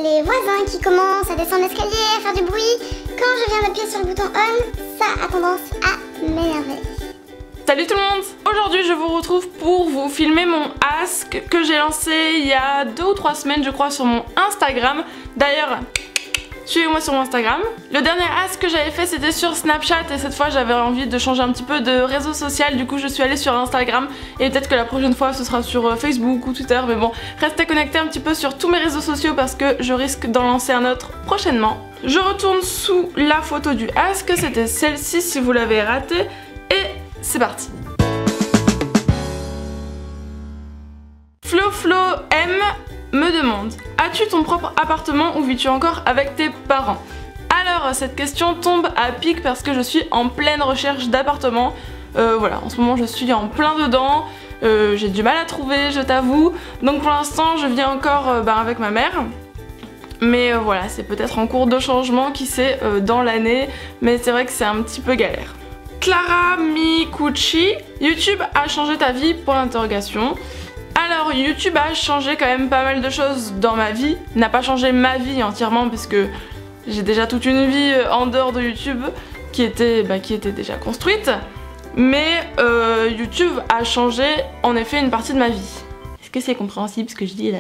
les voisins qui commencent à descendre l'escalier, à faire du bruit. Quand je viens d'appuyer sur le bouton on, ça a tendance à m'énerver. Salut tout le monde! Aujourd'hui je vous retrouve pour vous filmer mon ask que j'ai lancé il y a 2 ou 3 semaines je crois sur mon Instagram. D'ailleurs, suivez-moi sur mon Instagram. Le dernier ask que j'avais fait c'était sur Snapchat et cette fois j'avais envie de changer un petit peu de réseau social, du coup je suis allée sur Instagram et peut-être que la prochaine fois ce sera sur Facebook ou Twitter, mais bon, restez connectés un petit peu sur tous mes réseaux sociaux parce que je risque d'en lancer un autre prochainement. Je retourne sous la photo du ask, c'était celle-ci si vous l'avez ratée et c'est parti. Flo M me demande: as-tu ton propre appartement ou vis-tu encore avec tes parents? Alors cette question tombe à pic parce que je suis en pleine recherche d'appartement. Voilà, en ce moment je suis en plein dedans. J'ai du mal à trouver, je t'avoue. Donc pour l'instant je vis encore avec ma mère. Mais voilà, c'est peut-être en cours de changement, qui sait, dans l'année. Mais c'est vrai que c'est un petit peu galère. Clara Mikuchi, YouTube a changé ta vie pour l'interrogation. Alors YouTube a changé quand même pas mal de choses dans ma vie, n'a pas changé ma vie entièrement parce que j'ai déjà toute une vie en dehors de YouTube qui était déjà construite, mais YouTube a changé en effet une partie de ma vie. Est-ce que c'est compréhensible ce que je dis là?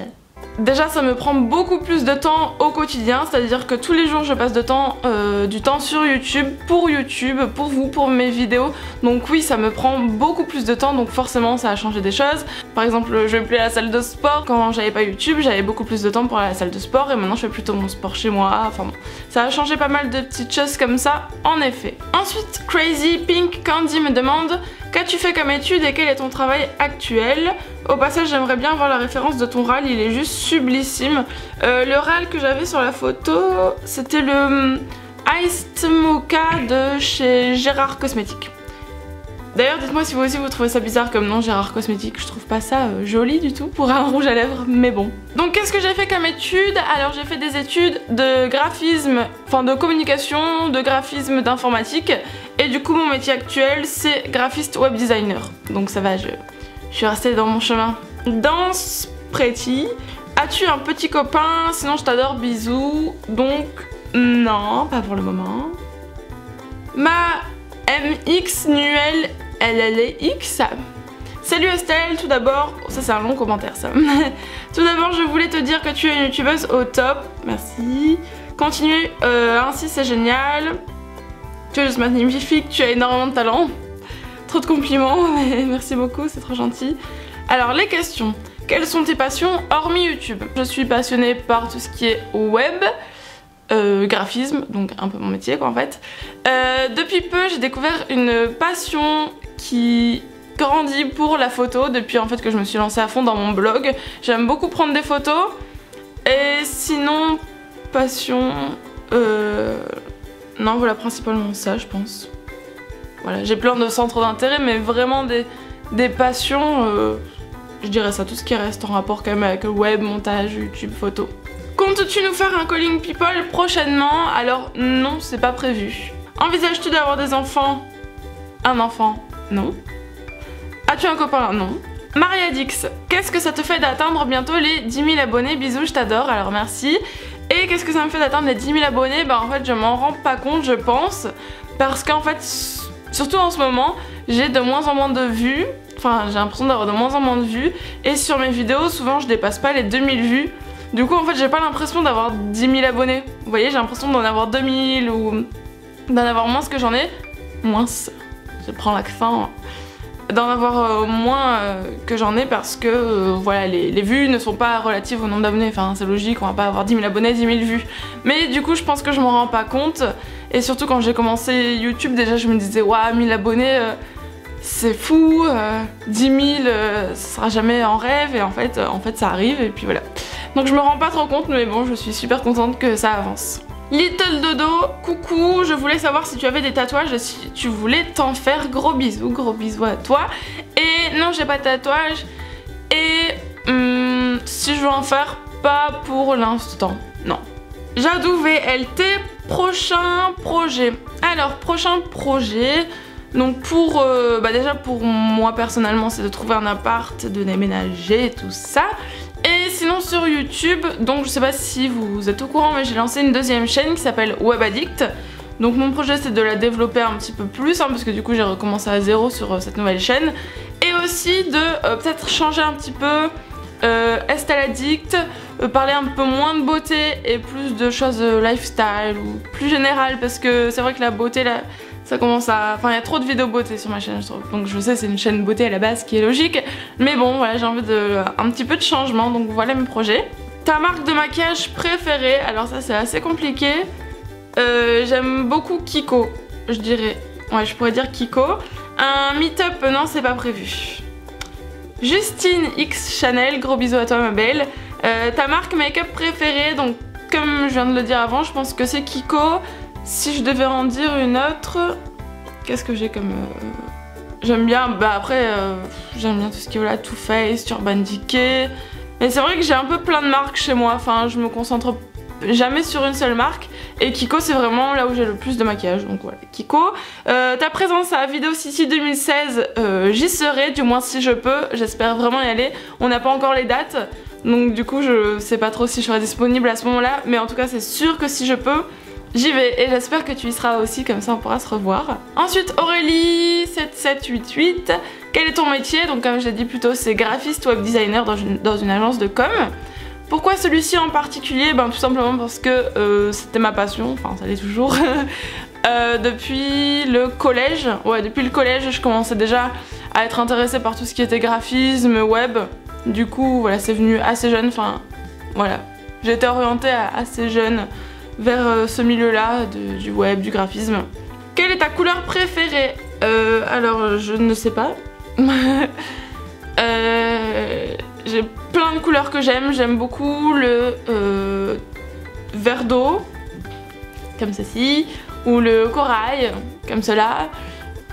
Déjà ça me prend beaucoup plus de temps au quotidien, c'est-à-dire que tous les jours je passe du temps sur YouTube, pour vous, pour mes vidéos. Donc oui, ça me prend beaucoup plus de temps, donc forcément ça a changé des choses. Par exemple, je vais plus à la salle de sport. Quand j'avais pas YouTube, j'avais beaucoup plus de temps pour aller à la salle de sport et maintenant je fais plutôt mon sport chez moi. Enfin bon, ça a changé pas mal de petites choses comme ça, en effet. Ensuite, Crazy Pink Candy me demande: qu'as-tu fait comme étude et quel est ton travail actuel? Au passage, j'aimerais bien voir la référence de ton râle, il est juste sublissime. Le râle que j'avais sur la photo, c'était le Iced Mocha de chez Gérard Cosmétiques. D'ailleurs, dites-moi si vous aussi vous trouvez ça bizarre comme nom, Gérard Cosmétiques. Je trouve pas ça joli du tout pour un rouge à lèvres, mais bon. Donc qu'est-ce que j'ai fait comme étude? Alors j'ai fait des études de graphisme, enfin de communication, de graphisme, d'informatique. Et du coup mon métier actuel c'est graphiste web designer. Donc ça va, je suis restée dans mon chemin. Danse Pretty. As-tu un petit copain? Sinon je t'adore, bisous. Donc non, pas pour le moment. Ma MX Nuel LLX. Salut Estelle, tout d'abord, ça c'est un long commentaire ça. Tout d'abord je voulais te dire que tu es une youtubeuse au top, merci. Continue, ainsi c'est génial. Tu es juste magnifique, tu as énormément de talent. Trop de compliments, mais merci beaucoup, c'est trop gentil. Alors les questions. Quelles sont tes passions hormis YouTube? Je suis passionnée par tout ce qui est web, graphisme, donc un peu mon métier quoi en fait. Depuis peu j'ai découvert une passion qui grandit pour la photo depuis en fait que je me suis lancée à fond dans mon blog. J'aime beaucoup prendre des photos. Et sinon, passion... non voilà, principalement ça je pense. Voilà, j'ai plein de centres d'intérêt mais vraiment des passions, je dirais ça, tout ce qui reste en rapport quand même avec le web, montage, YouTube, photo. Comptes-tu nous faire un Calling People prochainement? Alors non, c'est pas prévu. Envisages-tu d'avoir des enfants? Un enfant? Non. As-tu un copain? Non. Mariadix, qu'est-ce que ça te fait d'atteindre bientôt les 10 000 abonnés? Bisous, je t'adore, alors merci. Et qu'est-ce que ça me fait d'atteindre les 10 000 abonnés? Bah en fait je m'en rends pas compte je pense, parce qu'en fait, surtout en ce moment, j'ai de moins en moins de vues. Enfin j'ai l'impression d'avoir de moins en moins de vues. Et sur mes vidéos, souvent je dépasse pas les 2000 vues. Du coup en fait j'ai pas l'impression d'avoir 10 000 abonnés. Vous voyez, j'ai l'impression d'en avoir 2000 ou d'en avoir moins que j'en ai. Moins, je prends l'accent. D'en avoir moins que j'en ai parce que voilà, les vues ne sont pas relatives au nombre d'abonnés. Enfin c'est logique, on va pas avoir 10 000 abonnés, 10 000 vues. Mais du coup je pense que je m'en rends pas compte. Et surtout quand j'ai commencé YouTube, déjà je me disais waouh, 1000 abonnés c'est fou, 10 000 ça sera jamais en rêve. Et en fait ça arrive et puis voilà. Donc je me rends pas trop compte, mais bon, je suis super contente que ça avance. Little Dodo, coucou, je voulais savoir si tu avais des tatouages et si tu voulais t'en faire. Gros bisous à toi. Et non, j'ai pas de tatouage. Et si je veux en faire, pas pour l'instant, non. Jadou VLT, prochain projet. Alors, prochain projet, donc pour, déjà pour moi personnellement, c'est de trouver un appart, de déménager, tout ça. Et sinon Sinon sur YouTube, donc je sais pas si vous êtes au courant, mais j'ai lancé une deuxième chaîne qui s'appelle Web Addict. Donc mon projet c'est de la développer un petit peu plus, hein, parce que du coup j'ai recommencé à zéro sur cette nouvelle chaîne. Et aussi de peut-être changer un petit peu Estelle Addict, parler un peu moins de beauté et plus de choses lifestyle ou plus générales, parce que c'est vrai que la beauté là, ça commence à... Enfin il y a trop de vidéos beauté sur ma chaîne je trouve. Donc je sais c'est une chaîne beauté à la base qui est logique, mais bon voilà j'ai envie de un petit peu de changement, donc voilà mes projets. Ta marque de maquillage préférée, alors ça c'est assez compliqué. J'aime beaucoup Kiko, je dirais. Ouais, je pourrais dire Kiko. Un meet-up, non, c'est pas prévu. Justine X Chanel, gros bisous à toi ma belle. Ta marque make-up préférée, donc comme je viens de le dire avant, je pense que c'est Kiko. Si je devais en dire une autre, qu'est-ce que j'ai comme... J'aime bien, bah après, j'aime bien tout ce qui est voilà, Too Faced, Urban Decay. Mais c'est vrai que j'ai un peu plein de marques chez moi, enfin je me concentre jamais sur une seule marque, et Kiko c'est vraiment là où j'ai le plus de maquillage, donc voilà Kiko. Ta présence à Video City 2016, j'y serai, du moins si je peux, j'espère vraiment y aller. On n'a pas encore les dates, donc du coup je sais pas trop si je serai disponible à ce moment là, mais en tout cas c'est sûr que si je peux, j'y vais, et j'espère que tu y seras aussi, comme ça on pourra se revoir. Ensuite Aurélie 7788, quel est ton métier? Donc comme je l'ai dit plus tôt, c'est graphiste web designer dans une agence de com. Pourquoi celui-ci en particulier? Ben tout simplement parce que c'était ma passion, enfin ça l'est toujours. Depuis le collège, ouais depuis le collège je commençais déjà à être intéressée par tout ce qui était graphisme, web. Du coup voilà c'est venu assez jeune, enfin voilà. J'ai été orientée assez jeune vers ce milieu-là du web, du graphisme. Quelle est ta couleur préférée? Alors je ne sais pas. J'ai plein de couleurs que j'aime beaucoup le vert d'eau, comme ceci, ou le corail, comme cela,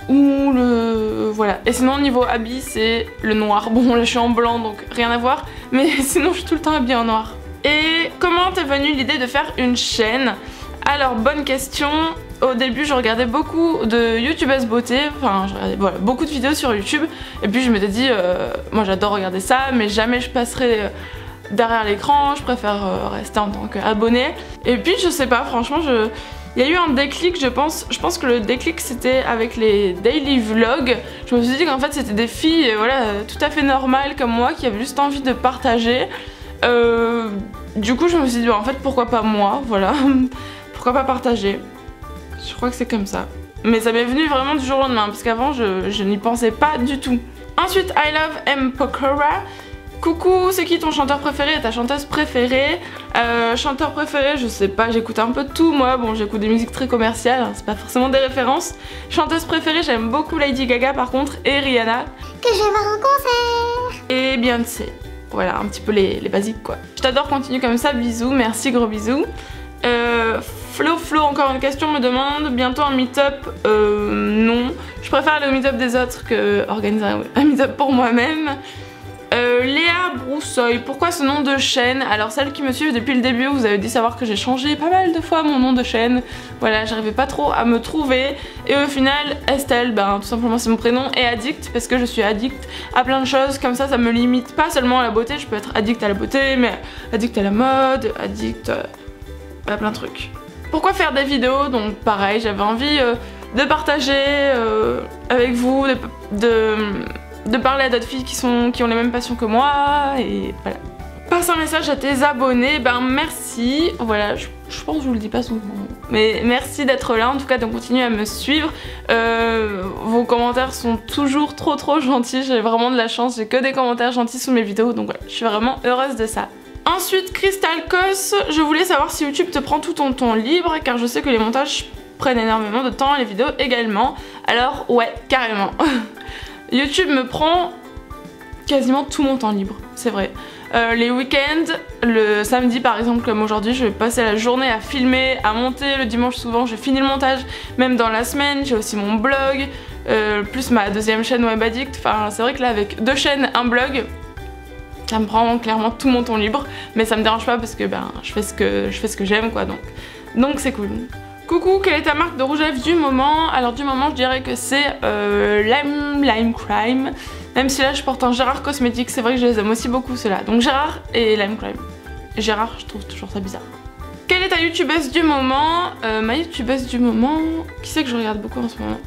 ou le... voilà. Et sinon niveau habit c'est le noir. Bon là je suis en blanc donc rien à voir, mais sinon je suis tout le temps habillée en noir. Et comment t'es venue l'idée de faire une chaîne? Alors bonne question. Au début je regardais beaucoup de youtubeuses beauté, enfin je regardais voilà, beaucoup de vidéos sur YouTube, et puis je m'étais dit moi j'adore regarder ça mais jamais je passerai derrière l'écran, je préfère rester en tant qu'abonnée. Et puis je sais pas, franchement il y a eu un déclic je pense que le déclic c'était avec les daily vlogs. Je me suis dit qu'en fait c'était des filles voilà, tout à fait normales comme moi qui avaient juste envie de partager. Du coup je me suis dit en fait pourquoi pas moi, voilà, pourquoi pas partager. Je crois que c'est comme ça. Mais ça m'est venu vraiment du jour au lendemain, parce qu'avant je n'y pensais pas du tout. Ensuite, I Love M. Pokora. Coucou, c'est qui ton chanteur préféré et ta chanteuse préférée? Chanteur préféré, je sais pas, j'écoute un peu de tout moi. Bon, j'écoute des musiques très commerciales, hein, c'est pas forcément des références. Chanteuse préférée, j'aime beaucoup Lady Gaga par contre, et Rihanna. Que je vais voir en concert. Et Beyoncé. Voilà, un petit peu les basiques quoi. Je t'adore, continue comme ça, bisous, merci, gros bisous. Flo, encore une question, me demande bientôt un meet-up. Non, je préfère aller au meet-up des autres que organiser un meet-up pour moi-même. Léa Broussoy, pourquoi ce nom de chaîne? Alors celles qui me suivent depuis le début, vous avez dû savoir que j'ai changé pas mal de fois mon nom de chaîne. Voilà, j'arrivais pas trop à me trouver. Et au final, Estelle, ben tout simplement c'est mon prénom, et addict parce que je suis addict à plein de choses. Comme ça me limite pas seulement à la beauté, je peux être addict à la beauté, mais addict à la mode, addict à plein de trucs. Pourquoi faire des vidéos? Donc pareil, j'avais envie de partager avec vous, de parler à d'autres filles qui ont les mêmes passions que moi, et voilà. Passe un message à tes abonnés, ben merci, voilà, je pense que je vous le dis pas souvent, mais merci d'être là, en tout cas de continuer à me suivre. Vos commentaires sont toujours trop gentils, j'ai vraiment de la chance, j'ai que des commentaires gentils sous mes vidéos, donc voilà, je suis vraiment heureuse de ça. Ensuite, Crystal Cos, je voulais savoir si YouTube te prend tout ton temps libre, car je sais que les montages prennent énormément de temps et les vidéos également. Alors ouais, carrément. YouTube me prend quasiment tout mon temps libre, c'est vrai. Les week-ends, le samedi par exemple comme aujourd'hui, je vais passer la journée à filmer, à monter. Le dimanche souvent je finis le montage, même dans la semaine. J'ai aussi mon blog, plus ma deuxième chaîne Web Addict. Enfin c'est vrai que là avec 2 chaînes, un blog, ça me prend clairement tout mon temps libre, mais ça me dérange pas parce que ben je fais ce que j'aime quoi, donc c'est cool. Coucou, quelle est ta marque de rouge à lèvres du moment? Alors du moment je dirais que c'est Lime Crime. Même si là je porte un Gérard Cosmetics, c'est vrai que je les aime aussi beaucoup ceux-là. Donc Gérard et Lime Crime. Gérard, je trouve toujours ça bizarre. Quelle est ta youtubeuse du moment? Ma youtubeuse du moment... Qui c'est que je regarde beaucoup en ce moment?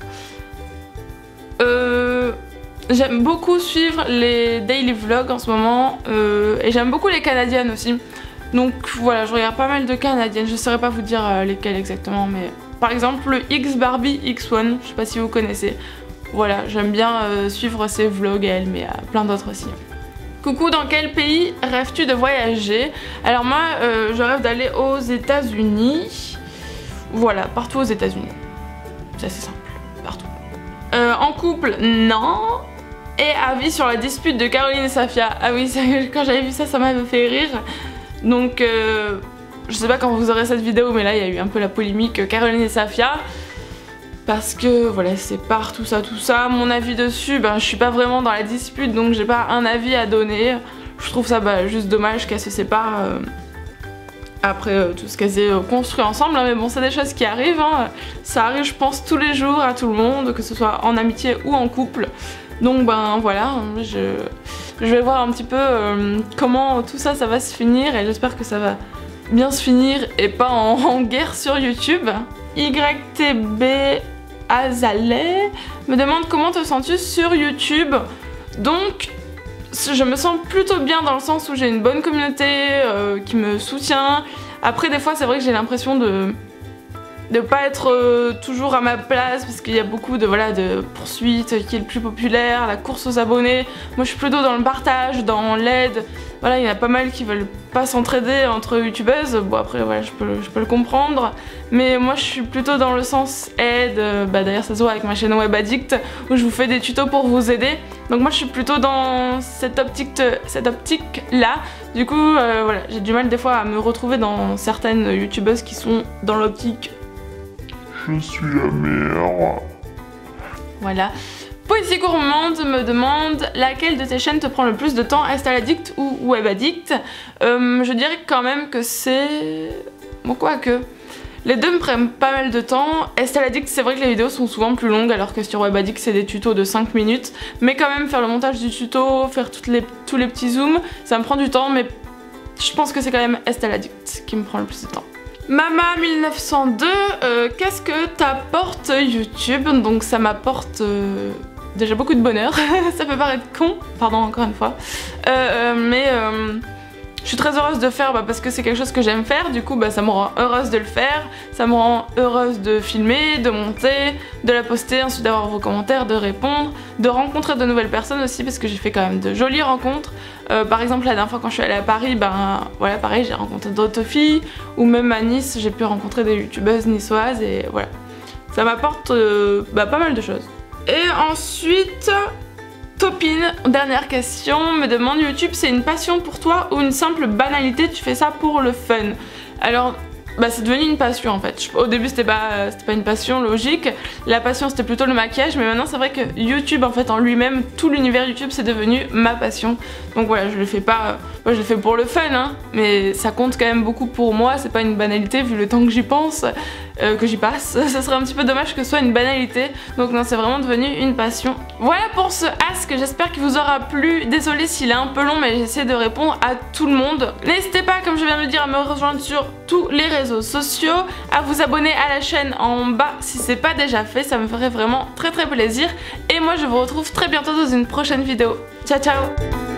J'aime beaucoup suivre les daily vlogs en ce moment. Et j'aime beaucoup les canadiennes aussi. Donc voilà, je regarde pas mal de canadiennes. Je saurais pas vous dire lesquelles exactement, mais... Par exemple le X Barbie X1, je sais pas si vous connaissez. Voilà, j'aime bien suivre ses vlogs elle, mais plein d'autres aussi. Coucou, dans quel pays rêves-tu de voyager? Alors moi, je rêve d'aller aux États-Unis. Voilà, partout aux États-Unis. C'est assez simple, partout. En couple, non. Et avis sur la dispute de Caroline et Safia. Ah oui, quand j'avais vu ça, ça m'avait fait rire. Donc, je sais pas quand vous aurez cette vidéo, mais là, il y a eu un peu la polémique Caroline et Safia. Parce que voilà, c'est par tout ça. Mon avis dessus, ben je suis pas vraiment dans la dispute, donc j'ai pas un avis à donner. Je trouve ça juste dommage qu'elles se séparent après tout ce qu'elles aient construit ensemble, hein, mais bon, c'est des choses qui arrivent. Hein. Ça arrive, je pense, tous les jours à tout le monde, que ce soit en amitié ou en couple. Donc ben voilà, je vais voir un petit peu comment tout ça va se finir, et j'espère que ça va bien se finir et pas en guerre sur YouTube. YTB Azaleh me demande comment te sens-tu sur YouTube. Donc je me sens plutôt bien dans le sens où j'ai une bonne communauté qui me soutient. Après des fois c'est vrai que j'ai l'impression de pas être toujours à ma place parce qu'il y a beaucoup de poursuites qui est le plus populaire, la course aux abonnés. Moi je suis plutôt dans le partage, dans l'aide. Voilà, il y en a pas mal qui veulent pas s'entraider entre youtubeuses. Bon après voilà, je peux le comprendre. Mais moi je suis plutôt dans le sens aide. D'ailleurs ça se voit avec ma chaîne Web Addict où je vous fais des tutos pour vous aider. Donc moi je suis plutôt dans cette optique là. Du coup voilà, j'ai du mal des fois à me retrouver dans certaines youtubeuses qui sont dans l'optique je suis la meilleure. Voilà. Poésie Gourmande me demande laquelle de tes chaînes te prend le plus de temps, Estelle Addict ou Web Addict. Je dirais quand même que c'est... Bon, quoique. Les deux me prennent pas mal de temps. Estelle Addict, c'est vrai que les vidéos sont souvent plus longues alors que sur Web Addict c'est des tutos de 5 minutes. Mais quand même faire le montage du tuto, faire tous les petits zooms, ça me prend du temps, mais je pense que c'est quand même Estelle Addict qui me prend le plus de temps. Mama 1902, qu'est-ce que t'apporte YouTube? Donc ça m'apporte déjà beaucoup de bonheur, ça peut paraître con, pardon encore une fois, mais je suis très heureuse de faire parce que c'est quelque chose que j'aime faire, du coup ça me rend heureuse de le faire, ça me rend heureuse de filmer, de monter, de la poster, ensuite d'avoir vos commentaires, de répondre, de rencontrer de nouvelles personnes aussi parce que j'ai fait quand même de jolies rencontres. Par exemple la dernière fois quand je suis allée à Paris, voilà pareil j'ai rencontré d'autres filles, ou même à Nice j'ai pu rencontrer des youtubeuses niçoises et voilà. Ça m'apporte pas mal de choses. Et ensuite, Topine, dernière question, me demande YouTube c'est une passion pour toi ou une simple banalité, tu fais ça pour le fun? Alors c'est devenu une passion en fait. Au début c'était pas une passion logique, la passion c'était plutôt le maquillage, mais maintenant c'est vrai que YouTube en fait en lui-même, tout l'univers YouTube c'est devenu ma passion. Donc voilà, je le fais pas, moi je le fais pour le fun hein, mais ça compte quand même beaucoup pour moi, c'est pas une banalité vu le temps que j'y pense, que j'y passe. Ça serait un petit peu dommage que ce soit une banalité, donc non c'est vraiment devenu une passion. Voilà pour ce ask, j'espère qu'il vous aura plu, désolée s'il est un peu long mais j'essaie de répondre à tout le monde. N'hésitez pas comme je viens de le dire à me rejoindre sur tous les réseaux sociaux, à vous abonner à la chaîne en bas si c'est pas déjà fait, ça me ferait vraiment très plaisir. Et moi je vous retrouve très bientôt dans une prochaine vidéo. Ciao ciao.